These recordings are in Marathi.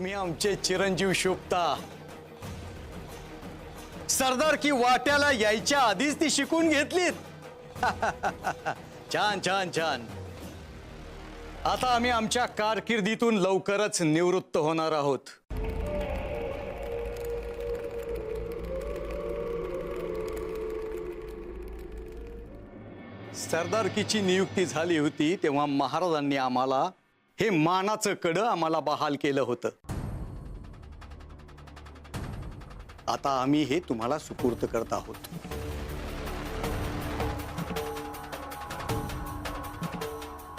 तुम्ही आमचे चिरंजीव शोभता। सरदार की वाट्याला यायच्या आधीच ती शिकून घेतलीत। छान छान छान। आता आम्ही आमच्या कारकिर्दीतून लवकरच निवृत्त होणार आहोत। सरदारकीची नियुक्ती झाली होती तेव्हा महाराजांनी आम्हाला हे मानाचं कडं आम्हाला बहाल केलं होतं। आता आम्ही हे तुम्हाला सुपूर्द करत आहोत।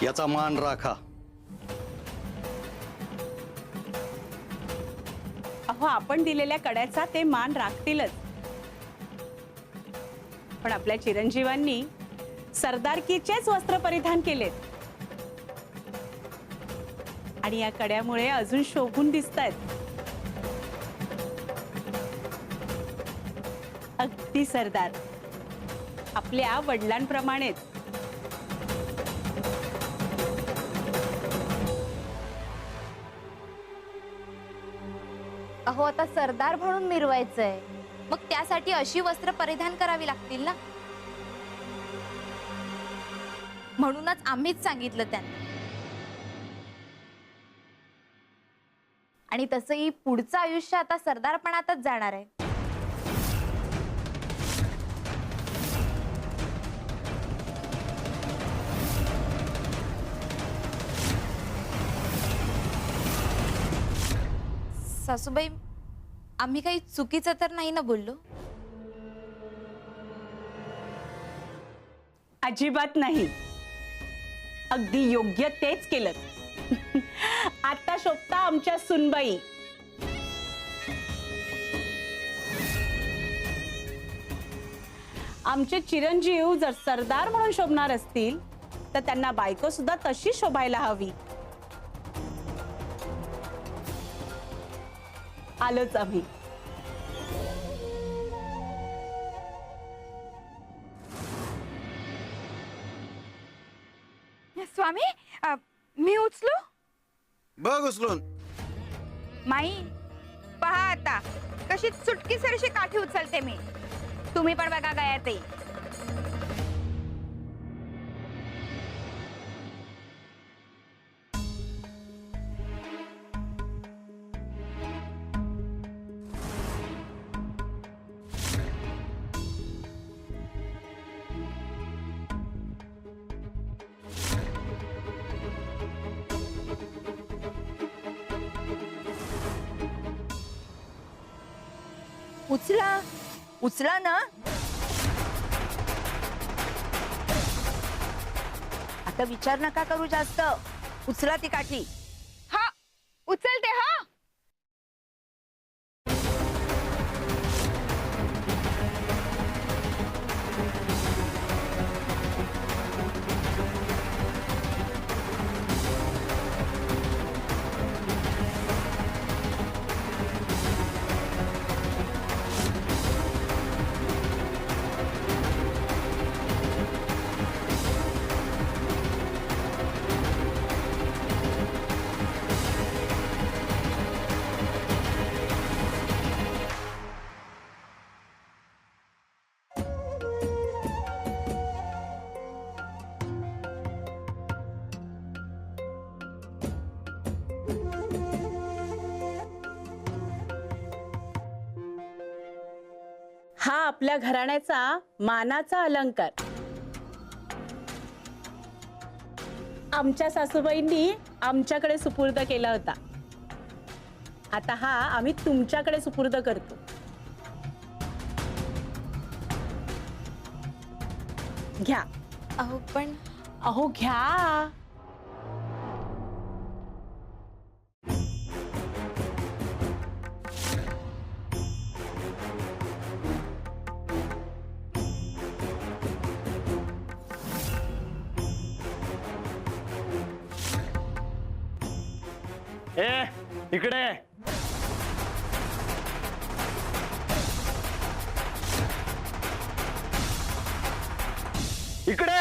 याचा मान राखा। अहो, आपण दिलेल्या कड्याचा ते मान राखतीलच, पण आपल्या चिरंजीवांनी सरदारकीचेच वस्त्र परिधान केलेत आणि या कड्यामुळे अजून शोभून दिसतायत। अगदी सरदार, आपल्या वडिलांप्रमाणेच। अहो, आता सरदार म्हणून मिरवायचंय, मग त्यासाठी अशी वस्त्र परिधान करावी लागतील ना। म्हणूनच आम्हीच सांगितलं त्यांना। आणि तसंही पुढचं आयुष्य आता सरदारपणातच जाणार आहे। सासूबाई, आम्ही काही चुकीचं तर नाही ना बोललो? अजिबात नाही, अगदी योग्य तेच केलं। आता शोभता आमच्या सुनबाई। आमचे चिरंजीव जर सरदार म्हणून शोभणार असतील तर त्यांना बायको सुद्धा तशी शोभायला हवी। आलोच आम्ही। स्वामी, मी उचलू? बघ उचलून। माई, पहा आता कशी चुटकी सरशी काठी उचलते मी। तुम्ही पण बघा गया ते। उचला, उचला ना। आता विचार नका करू जास्त, उचला ती काठी। हा, उचलते। हा, हा आपल्या घराण्याचा मानाचा अलंकार आमच्या सासूबाईंनी आमच्याकडे सुपूर्द केला होता। आता हा आम्ही तुमच्याकडे सुपूर्द करतो। घ्या। अहो पण अहो घ्या। ए इकडे। इकडे।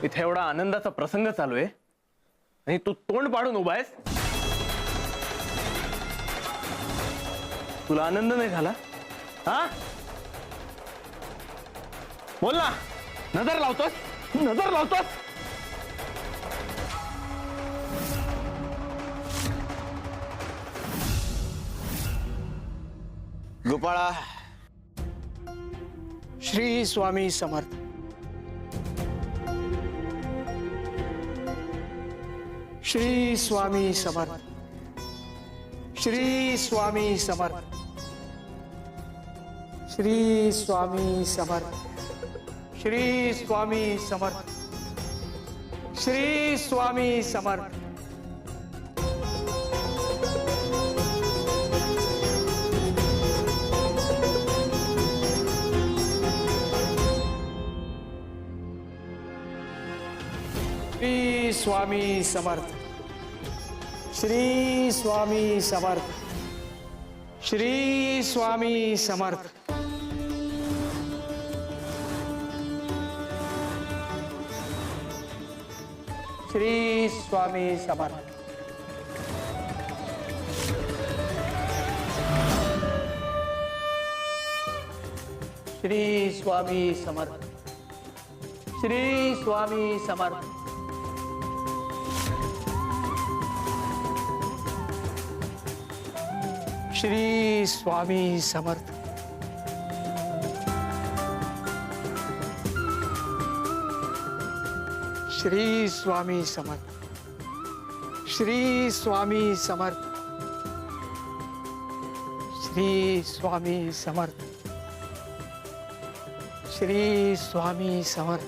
इथे एवढा आनंदाचा प्रसंग चालू आहे आणि तू तोंड पाडून उभा आहेस. तुला आनंद नाही झाला? हा, बोल ना. नजर लावतोस. गोपाळा, श्री स्वामी समर्थ. श्री स्वामी समर्थ. श्री स्वामी समर्थ. श्री स्वामी समर्थ. श्री स्वामी समर्थ. श्री स्वामी समर्थ. श्री स्वामी समर्थ. श्री स्वामी समर्थ. श्री स्वामी समर्थ. श्री स्वामी समर्थ. श्री स्वामी समर्थ. श्री स्वामी समर्थ. श्री स्वामी समर्थ. श्री स्वामी समर्थ. श्री स्वामी समर्थ. श्री स्वामी समर्थ. श्री स्वामी समर्थ.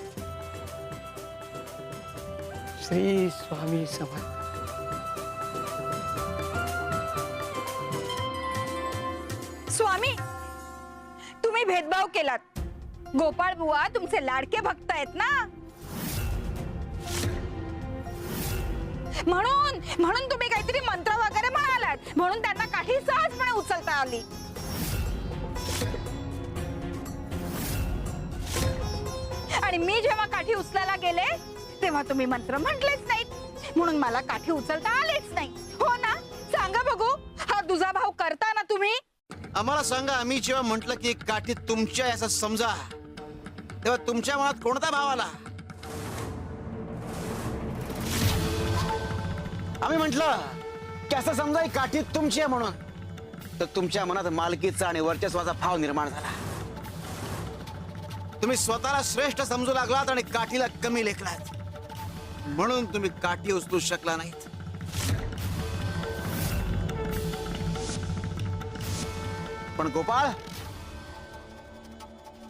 श्री स्वामी समर्थ. स्वामी, तुम्ही भेदभाव केलात. गोपाळ बुवा तुमचे लाडके भक्त आहेत ना, म्हणून तुम्ही काहीतरी मंत्र वगैरे म्हणालात, म्हणून त्यांना काठी सहजपणे उचलता आली. आणि मी जेव्हा काठी उचलायला गेले तेव्हा तुम्ही मंत्र म्हटलेच नाहीत, म्हणून मला काठी उचलता आलेच नाही. हो ना? सांगा बघू, हा दुजा भाव करता ना तुम्ही? आम्हाला सांगा, आम्ही जेव्हा म्हटलं की काठी तुमच्या असं समजा, तेव्हा तुमच्या मनात कोणता भाव आला? आम्ही म्हटलं की असं समजा ही काठी तुमची आहे म्हणून, तर तुमच्या मनात मालकीचा आणि वर्चस्वाचा भाव निर्माण झाला. तुम्ही स्वतःला श्रेष्ठ समजू लागलात आणि काठीला कमी लेखलात, म्हणून तुम्ही काठी उचलू शकला नाहीत. पण गोपाळ,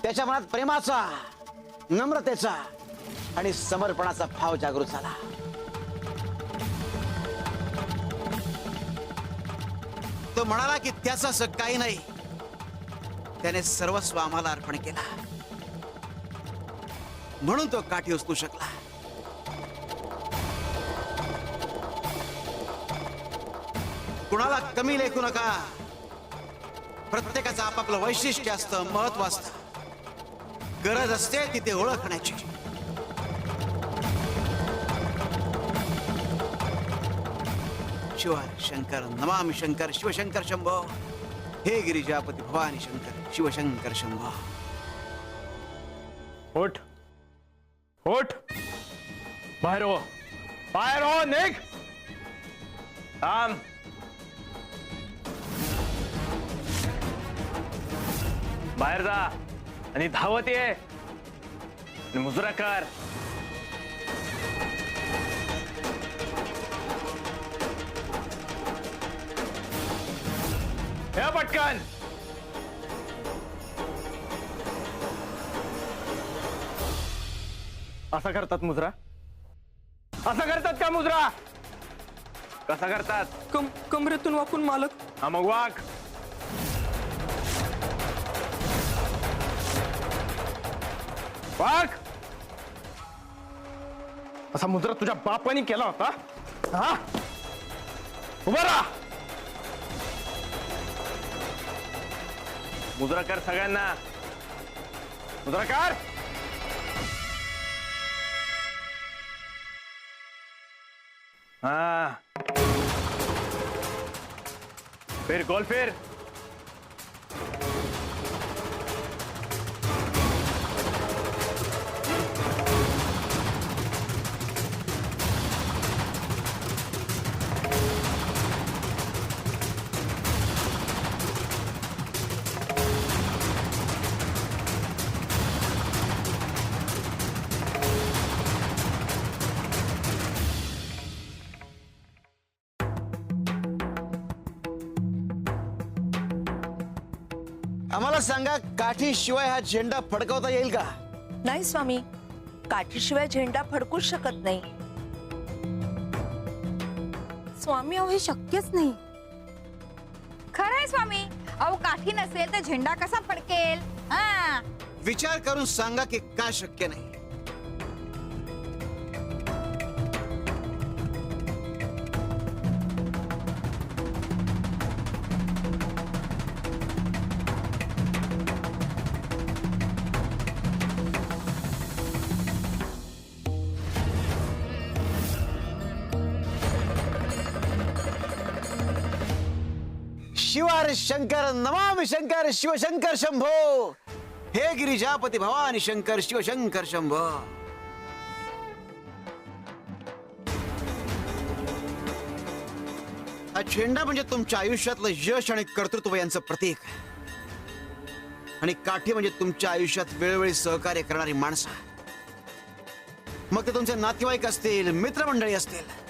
त्याच्या मनात प्रेमाचा, नम्रतेचा आणि समर्पणाचा भाव जागृत झाला. तो म्हणाला की त्याचं असं काही नाही, त्याने सर्वस्व आम्हाला अर्पण केला, म्हणून तो काठी उचलू शकला. कुणाला कमी लेखू नका. प्रत्येकाचं आपापलं वैशिष्ट्य असतं, महत्व असतं. गरज असते तिथे ओळखण्याची. शिव शंकर नमामि शंकर शिवशंकर शंभो. हे गिरिजापती भवानी शंकर शिवशंकर शंभो. उठ, बाहेर हो, निघ. थांब. बाहेर जा आणि धावत ये आणि मुजरा कर. हे पटकन. असं करतात मुजरा? असं करतात का मुजरा? कसा करतात? कमरेतून वाकून मालक. हा, मग वाक. वाक. असा मुजरा तुझ्या बापाने केला होता? हा, उभा राहा. मुजरा कर सगळ्यांना. मुजरा कर. हाँ फिर गोल फिर आम्हाला सांगा, काठी शिवाय हा झेंडा फडकवता येईल का? नाही स्वामी, काठीशिवाय झेंडा फडकूच शकत नाही. स्वामी अहो हे शक्यच नाही. खरंय स्वामी, अहो काठी नसेल तर झेंडा कसा फडकेल? हा विचार करून सांगा की का शक्य नाही. शिवार शंकर नमामि शंकर शिवशंकर शंभो. हे गिरिजापती भवानी शंकर शिवशंकर शंभो. हा झेंडा म्हणजे तुमच्या आयुष्यातलं यश आणि कर्तृत्व यांचं प्रतीक, आणि काठी म्हणजे तुमच्या आयुष्यात वेळोवेळी सहकार्य करणारी माणसं. मग ते तुमचे नातेवाईक असतील, मित्रमंडळी असतील,